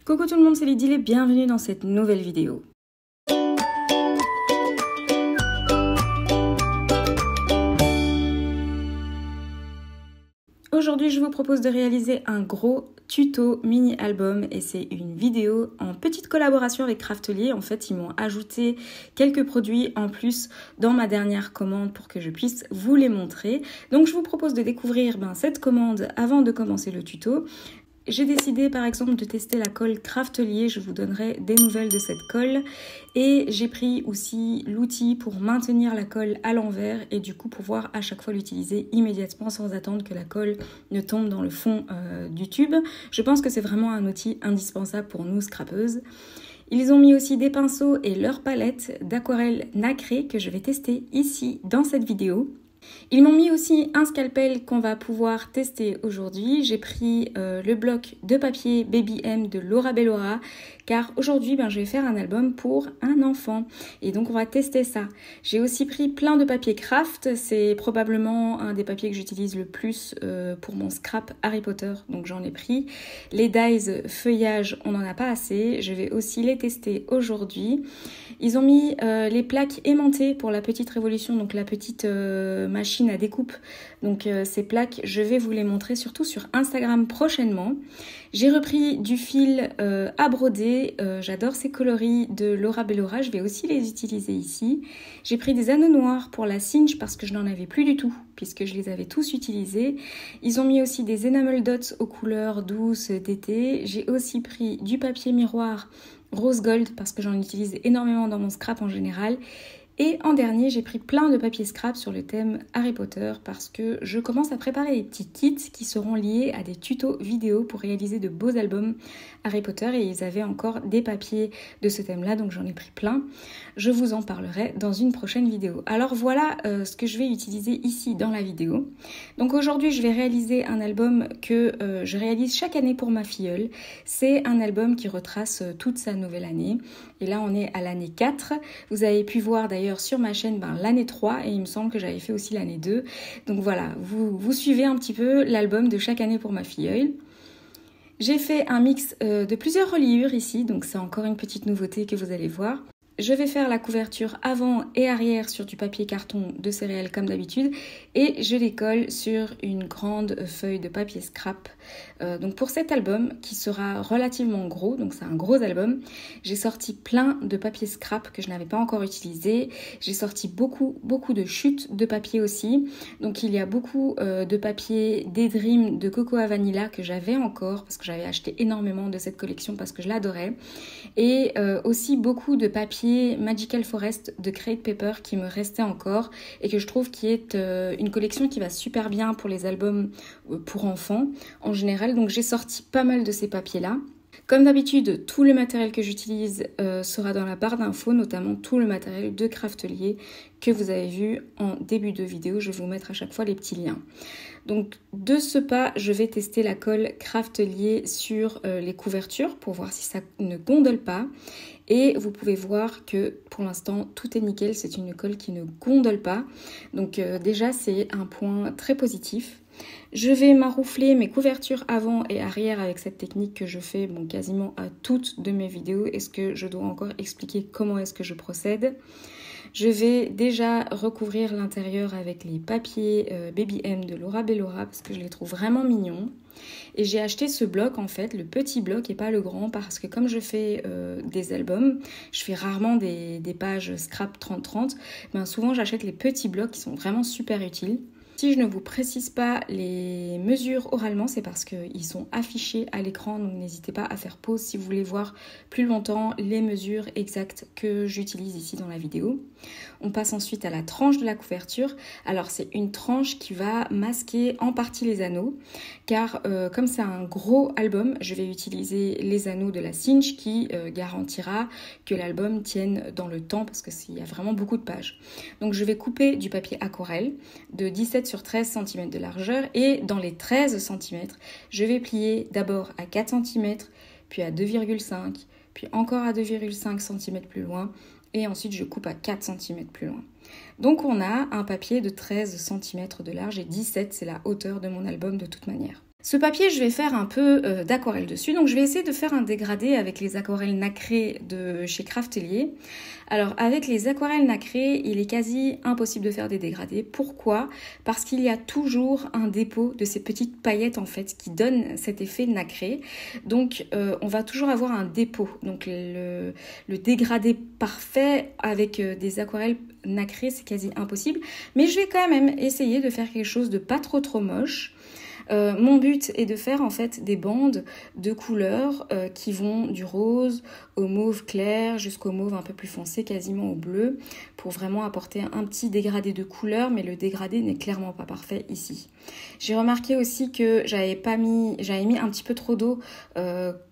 Coucou tout le monde, c'est Lydie et bienvenue dans cette nouvelle vidéo. Aujourd'hui, je vous propose de réaliser un gros tuto mini-album et c'est une vidéo en petite collaboration avec Craftelier. En fait, ils m'ont ajouté quelques produits en plus dans ma dernière commande pour que je puisse vous les montrer. Donc, je vous propose de découvrir cette commande avant de commencer le tuto. J'ai décidé par exemple de tester la colle Craftelier, je vous donnerai des nouvelles de cette colle. Et j'ai pris aussi l'outil pour maintenir la colle à l'envers et du coup pouvoir à chaque fois l'utiliser immédiatement sans attendre que la colle ne tombe dans le fond du tube. Je pense que c'est vraiment un outil indispensable pour nous scrapeuses. Ils ont mis aussi des pinceaux et leur palette d'aquarelle nacrée que je vais tester ici dans cette vidéo. Ils m'ont mis aussi un scalpel qu'on va pouvoir tester aujourd'hui. J'ai pris le bloc de papier Baby M de Laura Bellora car aujourd'hui je vais faire un album pour un enfant et donc on va tester ça. J'ai aussi pris plein de papier craft, c'est probablement un des papiers que j'utilise le plus pour mon scrap Harry Potter, donc j'en ai pris. Les dies feuillage, on n'en a pas assez, je vais aussi les tester aujourd'hui. Ils ont mis les plaques aimantées pour la petite révolution, donc la petite machine à découpe. Donc ces plaques, je vais vous les montrer surtout sur Instagram prochainement. J'ai repris du fil à broder, j'adore ces coloris de Laura Bellora, je vais aussi les utiliser ici. J'ai pris des anneaux noirs pour la cinch parce que je n'en avais plus du tout, puisque je les avais tous utilisés. Ils ont mis aussi des enamel dots aux couleurs douces d'été. J'ai aussi pris du papier miroir rose gold parce que j'en utilise énormément dans mon scrap en général. Et en dernier, j'ai pris plein de papier scrap sur le thème Harry Potter parce que je commence à préparer des petits kits qui seront liés à des tutos vidéo pour réaliser de beaux albums Harry Potter et ils avaient encore des papiers de ce thème-là, donc j'en ai pris plein. Je vous en parlerai dans une prochaine vidéo. Alors voilà ce que je vais utiliser ici dans la vidéo. Donc aujourd'hui, je vais réaliser un album que je réalise chaque année pour ma filleule. C'est un album qui retrace toute sa nouvelle année. Et là, on est à l'année 4. Vous avez pu voir d'ailleurs sur ma chaîne l'année 3 et il me semble que j'avais fait aussi l'année 2. Donc voilà, vous suivez un petit peu l'album de chaque année pour ma filleule. J'ai fait un mix de plusieurs reliures ici, donc c'est encore une petite nouveauté que vous allez voir. Je vais faire la couverture avant et arrière sur du papier carton de céréales comme d'habitude et je les colle sur une grande feuille de papier scrap. Donc pour cet album qui sera relativement gros, donc c'est un gros album, j'ai sorti plein de papier scrap que je n'avais pas encore utilisé. J'ai sorti beaucoup de chutes de papier aussi. Donc il y a beaucoup de papier Daydream de Coco à Vanilla que j'avais encore parce que j'avais acheté énormément de cette collection parce que je l'adorais. Et aussi beaucoup de papier Magical Forest de Crate Paper qui me restait encore et que je trouve qui est une collection qui va super bien pour les albums pour enfants en général. Donc j'ai sorti pas mal de ces papiers là. Comme d'habitude, tout le matériel que j'utilise sera dans la barre d'infos, notamment tout le matériel de Craftelier que vous avez vu en début de vidéo. Je vais vous mettre à chaque fois les petits liens. Donc de ce pas, je vais tester la colle Craftelier sur les couvertures pour voir si ça ne gondole pas. Et vous pouvez voir que pour l'instant tout est nickel, c'est une colle qui ne gondole pas. Donc déjà c'est un point très positif. Je vais maroufler mes couvertures avant et arrière avec cette technique que je fais quasiment à toutes de mes vidéos. Est-ce que je dois encore expliquer comment est-ce que je procède ? Je vais déjà recouvrir l'intérieur avec les papiers Baby M de Laura Bellora parce que je les trouve vraiment mignons. Et j'ai acheté ce bloc en fait, le petit bloc et pas le grand parce que comme je fais des albums, je fais rarement des pages scrap 30-30, souvent j'achète les petits blocs qui sont vraiment super utiles. Si je ne vous précise pas les mesures oralement, c'est parce qu'ils sont affichés à l'écran, donc n'hésitez pas à faire pause si vous voulez voir plus longtemps les mesures exactes que j'utilise ici dans la vidéo. On passe ensuite à la tranche de la couverture. Alors c'est une tranche qui va masquer en partie les anneaux, car comme c'est un gros album, je vais utiliser les anneaux de la cinch qui garantira que l'album tienne dans le temps, parce qu'il y a vraiment beaucoup de pages. Donc je vais couper du papier aquarelle de 17 sur 13 cm de largeur et dans les 13 cm, je vais plier d'abord à 4 cm, puis à 2,5, puis encore à 2,5 cm plus loin et ensuite je coupe à 4 cm plus loin. Donc on a un papier de 13 cm de large et 17 c'est la hauteur de mon album de toute manière. Ce papier, je vais faire un peu d'aquarelle dessus, donc je vais essayer de faire un dégradé avec les aquarelles nacrées de chez Craftelier. Alors avec les aquarelles nacrées, il est quasi impossible de faire des dégradés. Pourquoi? Parce qu'il y a toujours un dépôt de ces petites paillettes en fait qui donnent cet effet nacré. Donc on va toujours avoir un dépôt. Donc le dégradé parfait avec des aquarelles nacrées, c'est quasi impossible. Mais je vais quand même essayer de faire quelque chose de pas trop moche. Mon but est de faire en fait des bandes de couleurs qui vont du rose au mauve clair jusqu'au mauve un peu plus foncé, quasiment au bleu, pour vraiment apporter un petit dégradé de couleurs, mais le dégradé n'est clairement pas parfait ici. J'ai remarqué aussi que j'avais mis un petit peu trop d'eau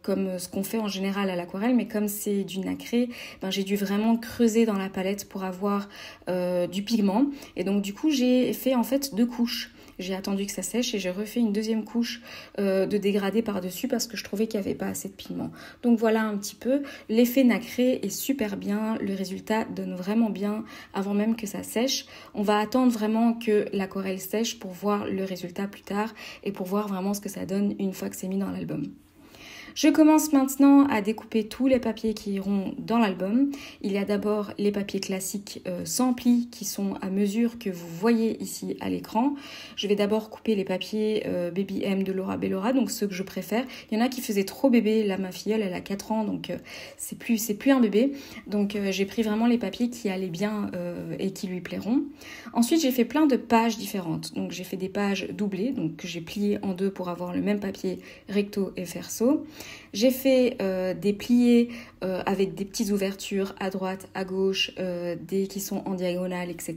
comme ce qu'on fait en général à l'aquarelle, mais comme c'est du nacré, ben, j'ai dû vraiment creuser dans la palette pour avoir du pigment, et donc du coup j'ai fait en fait 2 couches. J'ai attendu que ça sèche et j'ai refait une deuxième couche de dégradé par-dessus parce que je trouvais qu'il n'y avait pas assez de pigment. Donc voilà un petit peu, l'effet nacré est super bien, le résultat donne vraiment bien avant même que ça sèche. On va attendre vraiment que l'aquarelle sèche pour voir le résultat plus tard et pour voir vraiment ce que ça donne une fois que c'est mis dans l'album. Je commence maintenant à découper tous les papiers qui iront dans l'album. Il y a d'abord les papiers classiques sans plis qui sont à mesure que vous voyez ici à l'écran. Je vais d'abord couper les papiers Baby M de Laura Bellora, donc ceux que je préfère. Il y en a qui faisaient trop bébé, là ma filleule elle a 4 ans donc c'est plus un bébé. Donc j'ai pris vraiment les papiers qui allaient bien et qui lui plairont. Ensuite j'ai fait plein de pages différentes. Donc j'ai fait des pages doublées, donc que j'ai pliées en 2 pour avoir le même papier recto et verso. J'ai fait des pliés avec des petites ouvertures à droite, à gauche, des qui sont en diagonale, etc.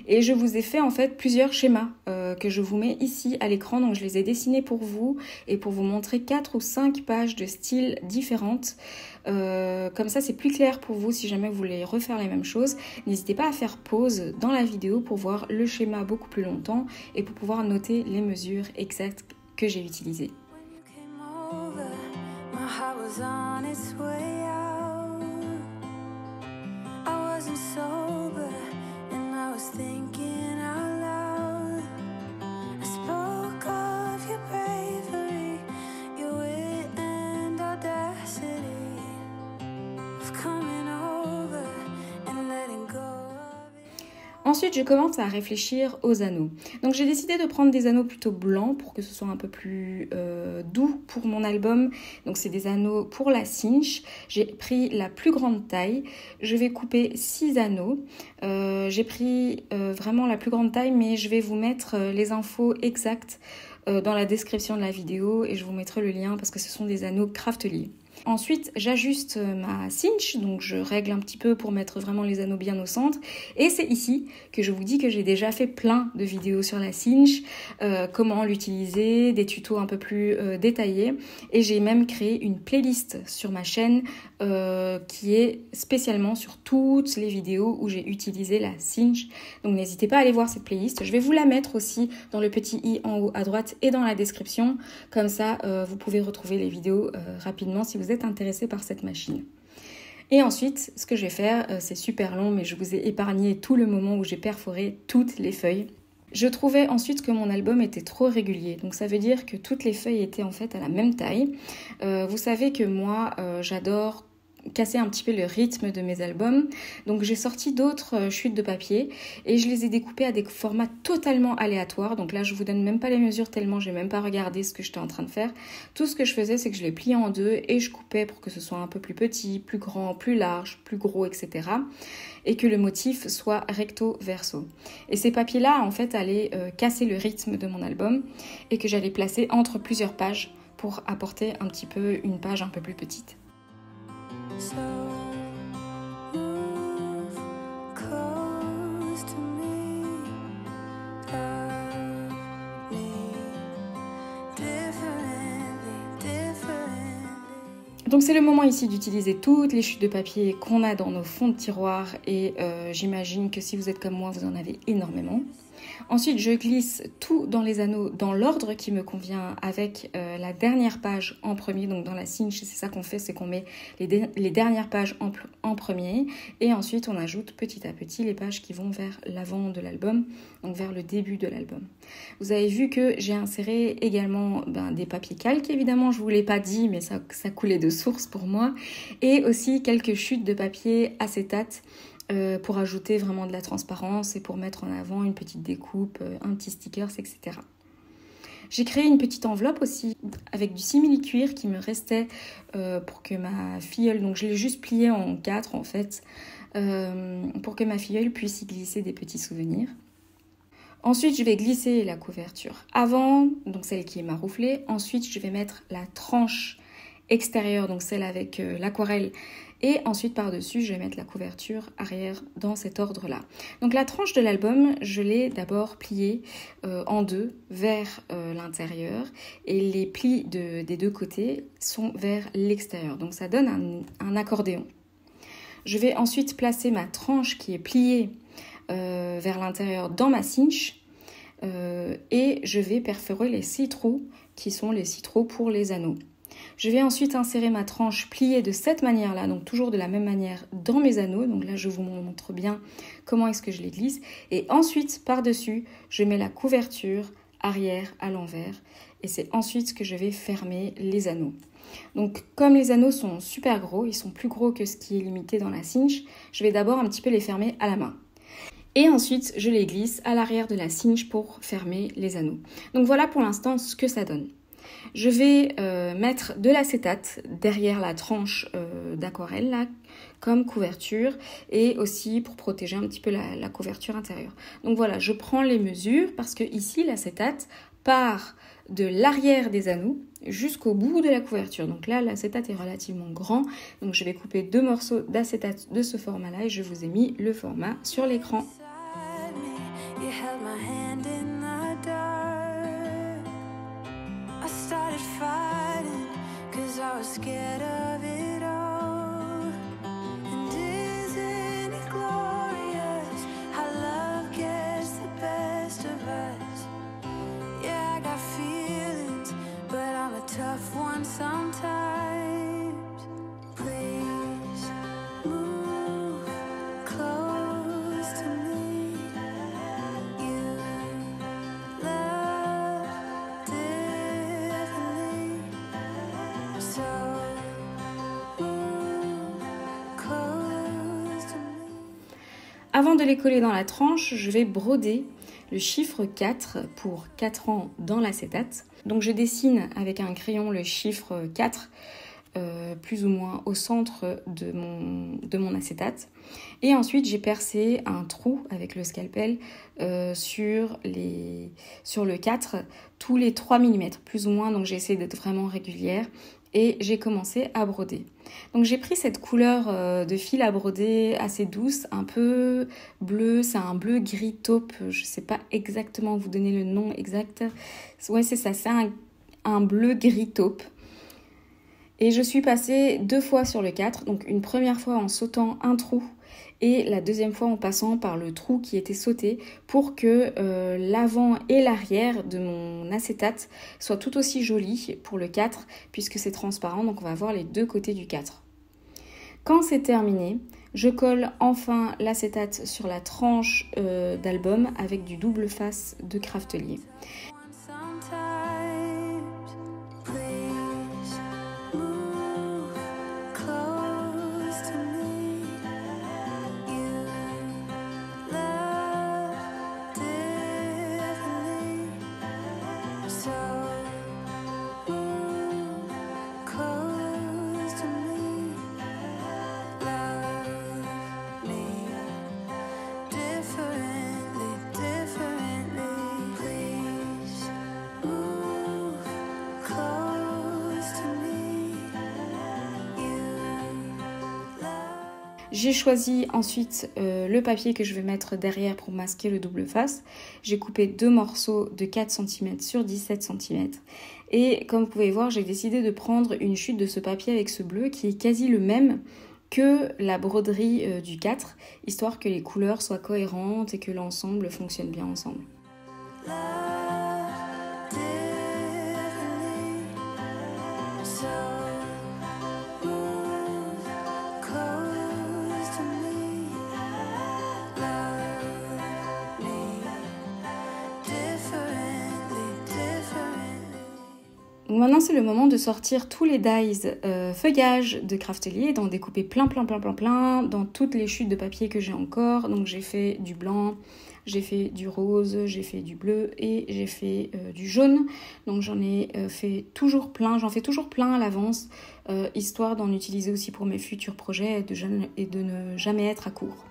Et je vous ai fait en fait plusieurs schémas que je vous mets ici à l'écran. Donc je les ai dessinés pour vous et pour vous montrer 4 ou 5 pages de styles différentes. Comme ça c'est plus clair pour vous si jamais vous voulez refaire les mêmes choses. N'hésitez pas à faire pause dans la vidéo pour voir le schéma beaucoup plus longtemps et pour pouvoir noter les mesures exactes que j'ai utilisées. Was on its way out. I wasn't sober and I was thinking out loud. I spoke of your bravery, your wit and audacity of coming over and letting go. Ensuite, je commence à réfléchir aux anneaux. Donc j'ai décidé de prendre des anneaux plutôt blancs pour que ce soit un peu plus doux pour mon album. Donc c'est des anneaux pour la cinch. J'ai pris la plus grande taille. Je vais couper 6 anneaux. J'ai pris vraiment la plus grande taille, mais je vais vous mettre les infos exactes dans la description de la vidéo et je vous mettrai le lien parce que ce sont des anneaux Craftelier. Ensuite, j'ajuste ma cinch, donc je règle un petit peu pour mettre vraiment les anneaux bien au centre. Et c'est ici que je vous dis que j'ai déjà fait plein de vidéos sur la cinch, comment l'utiliser, des tutos un peu plus détaillés. Et j'ai même créé une playlist sur ma chaîne qui est spécialement sur toutes les vidéos où j'ai utilisé la cinch. Donc n'hésitez pas à aller voir cette playlist. Je vais vous la mettre aussi dans le petit i en haut à droite et dans la description. Comme ça, vous pouvez retrouver les vidéos rapidement si vous êtes intéressé par cette machine. Et ensuite, ce que je vais faire, c'est super long, mais je vous ai épargné tout le moment où j'ai perforé toutes les feuilles. Je trouvais ensuite que mon album était trop régulier, donc ça veut dire que toutes les feuilles étaient en fait à la même taille. Vous savez que moi, j'adore casser un petit peu le rythme de mes albums, donc j'ai sorti d'autres chutes de papier et je les ai découpées à des formats totalement aléatoires. Donc là je vous donne même pas les mesures tellement j'ai même pas regardé ce que j'étais en train de faire. Tout ce que je faisais c'est que je les pliais en 2 et je coupais pour que ce soit un peu plus petit, plus grand, plus large, plus gros, etc. et que le motif soit recto verso. Et ces papiers là en fait allaient casser le rythme de mon album et que j'allais placer entre plusieurs pages pour apporter un petit peu une page un peu plus petite. So move close to me, love me differently. Donc c'est le moment ici d'utiliser toutes les chutes de papier qu'on a dans nos fonds de tiroir et j'imagine que si vous êtes comme moi, vous en avez énormément. Ensuite, je glisse tout dans les anneaux dans l'ordre qui me convient avec la dernière page en premier. Donc dans la cinch, c'est ça qu'on fait, c'est qu'on met les dernières pages en premier et ensuite on ajoute petit à petit les pages qui vont vers l'avant de l'album, donc vers le début de l'album. Vous avez vu que j'ai inséré également des papiers calques, évidemment, je ne vous l'ai pas dit, mais ça coulait de source pour moi, et aussi quelques chutes de papier acétate pour ajouter vraiment de la transparence et pour mettre en avant une petite découpe, un petit sticker, etc. J'ai créé une petite enveloppe aussi avec du simili-cuir qui me restait pour que ma filleule, donc je l'ai juste plié en 4 en fait, pour que ma filleule puisse y glisser des petits souvenirs. Ensuite, je vais glisser la couverture avant, donc celle qui est marouflée. Ensuite, je vais mettre la tranche extérieure, donc celle avec l'aquarelle. Et ensuite, par-dessus, je vais mettre la couverture arrière dans cet ordre-là. Donc la tranche de l'album, je l'ai d'abord pliée en deux vers l'intérieur. Et les plis des deux côtés sont vers l'extérieur. Donc ça donne un accordéon. Je vais ensuite placer ma tranche qui est pliée vers l'intérieur dans ma cinch et je vais perforer les 6 trous qui sont les 6 trous pour les anneaux. Je vais ensuite insérer ma tranche pliée de cette manière-là, donc toujours de la même manière dans mes anneaux. Donc là, je vous montre bien comment est-ce que je les glisse. Et ensuite, par-dessus, je mets la couverture arrière à l'envers. Et c'est ensuite que je vais fermer les anneaux. Donc comme les anneaux sont super gros, ils sont plus gros que ce qui est limité dans la cinch, je vais d'abord un petit peu les fermer à la main. Et ensuite, je les glisse à l'arrière de la cinch pour fermer les anneaux. Donc voilà pour l'instant ce que ça donne. Je vais mettre de l'acétate derrière la tranche d'aquarelle là, comme couverture et aussi pour protéger un petit peu la couverture intérieure. Donc voilà, je prends les mesures parce que ici l'acétate part de l'arrière des anneaux jusqu'au bout de la couverture. Donc là, l'acétate est relativement grand. Donc je vais couper 2 morceaux d'acétate de ce format-là et je vous ai mis le format sur l'écran. Tough one sometimes. Please move close to me. You love differently, so move close to me. Avant de les coller dans la tranche, je vais broder le chiffre 4 pour 4 ans dans l'acétate. Donc je dessine avec un crayon le chiffre 4 plus ou moins au centre de mon acétate. Et ensuite j'ai percé un trou avec le scalpel sur le 4 tous les 3 mm plus ou moins. Donc j'ai essayé d'être vraiment régulière. Et j'ai commencé à broder. Donc j'ai pris cette couleur de fil à broder assez douce, un peu bleu, c'est un bleu gris taupe, je ne sais pas exactement vous donner le nom exact. Ouais, c'est ça, c'est un bleu gris taupe. Et je suis passée 2 fois sur le 4, donc une première fois en sautant un trou et la deuxième fois en passant par le trou qui était sauté pour que l'avant et l'arrière de mon acétate soient tout aussi jolis pour le 4 puisque c'est transparent, donc on va voir les deux côtés du 4. Quand c'est terminé, je colle enfin l'acétate sur la tranche d'album avec du double face de Craftelier. J'ai choisi ensuite le papier que je vais mettre derrière pour masquer le double face. J'ai coupé 2 morceaux de 4 cm sur 17 cm. Et comme vous pouvez voir, j'ai décidé de prendre une chute de ce papier avec ce bleu qui est quasi le même que la broderie du 4, histoire que les couleurs soient cohérentes et que l'ensemble fonctionne bien ensemble. Donc maintenant c'est le moment de sortir tous les dies feuillage de Craftelier, d'en découper plein dans toutes les chutes de papier que j'ai encore. Donc j'ai fait du blanc, j'ai fait du rose, j'ai fait du bleu et j'ai fait du jaune. Donc j'en fais toujours plein à l'avance, histoire d'en utiliser aussi pour mes futurs projets et de ne jamais être à court.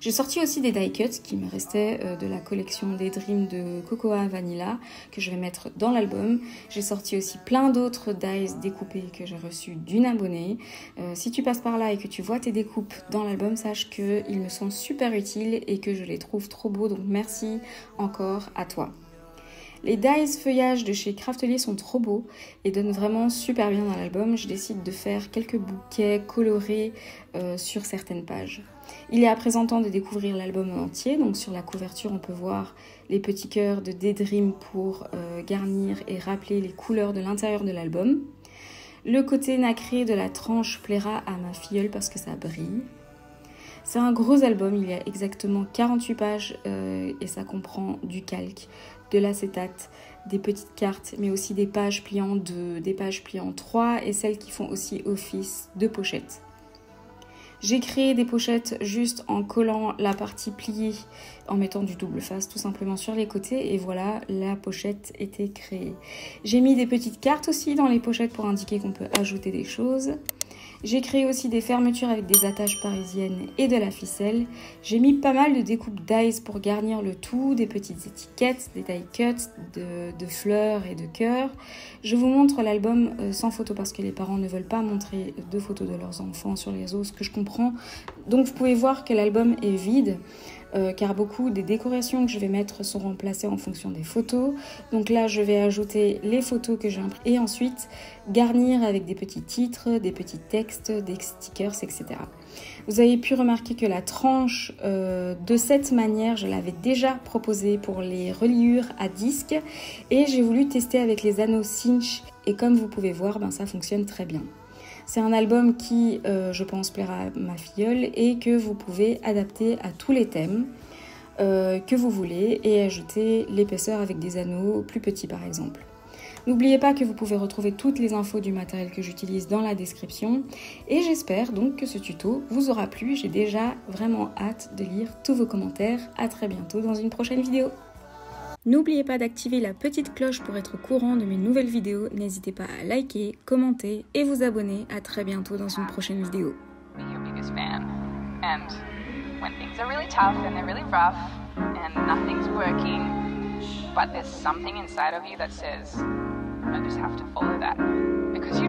J'ai sorti aussi des die cuts qui me restaient de la collection des Dreams de Cocoa Vanilla que je vais mettre dans l'album. J'ai sorti aussi plein d'autres dies découpés que j'ai reçus d'une abonnée. Si tu passes par là et que tu vois tes découpes dans l'album, sache qu'ils me sont super utiles et que je les trouve trop beaux. Donc merci encore à toi. Les dies feuillages de chez Craftelier sont trop beaux et donnent vraiment super bien dans l'album. Je décide de faire quelques bouquets colorés sur certaines pages. Il est à présent temps de découvrir l'album en entier. Donc sur la couverture, on peut voir les petits cœurs de Daydream pour garnir et rappeler les couleurs de l'intérieur de l'album. Le côté nacré de la tranche plaira à ma filleule parce que ça brille. C'est un gros album, il y a exactement 48 pages et ça comprend du calque, de l'acétate, des petites cartes, mais aussi des pages pliant 2, des pages pliant 3 et celles qui font aussi office de pochettes. J'ai créé des pochettes juste en collant la partie pliée, en mettant du double face tout simplement sur les côtés et voilà, la pochette était créée. J'ai mis des petites cartes aussi dans les pochettes pour indiquer qu'on peut ajouter des choses. J'ai créé aussi des fermetures avec des attaches parisiennes et de la ficelle. J'ai mis pas mal de découpes dies pour garnir le tout, des petites étiquettes, des die cuts, de fleurs et de cœurs. Je vous montre l'album sans photo parce que les parents ne veulent pas montrer de photos de leurs enfants sur les réseaux, ce que je comprends. Donc vous pouvez voir que l'album est vide. Car beaucoup des décorations que je vais mettre sont remplacées en fonction des photos. Donc là, je vais ajouter les photos que j'ai imprimées et ensuite garnir avec des petits titres, des petits textes, des stickers, etc. Vous avez pu remarquer que la tranche de cette manière, je l'avais déjà proposée pour les reliures à disque et j'ai voulu tester avec les anneaux cinch et comme vous pouvez voir, ça fonctionne très bien. C'est un album qui, je pense, plaira à ma filleule et que vous pouvez adapter à tous les thèmes que vous voulez et ajouter l'épaisseur avec des anneaux plus petits par exemple. N'oubliez pas que vous pouvez retrouver toutes les infos du matériel que j'utilise dans la description et j'espère donc que ce tuto vous aura plu. J'ai déjà vraiment hâte de lire tous vos commentaires. À très bientôt dans une prochaine vidéo. N'oubliez pas d'activer la petite cloche pour être au courant de mes nouvelles vidéos. N'hésitez pas à liker, commenter et vous abonner. À très bientôt dans une prochaine vidéo. Your biggest fan. And when things are really tough and they're really rough and nothing's working, but there's something inside of you that says, I just have to follow that. Because you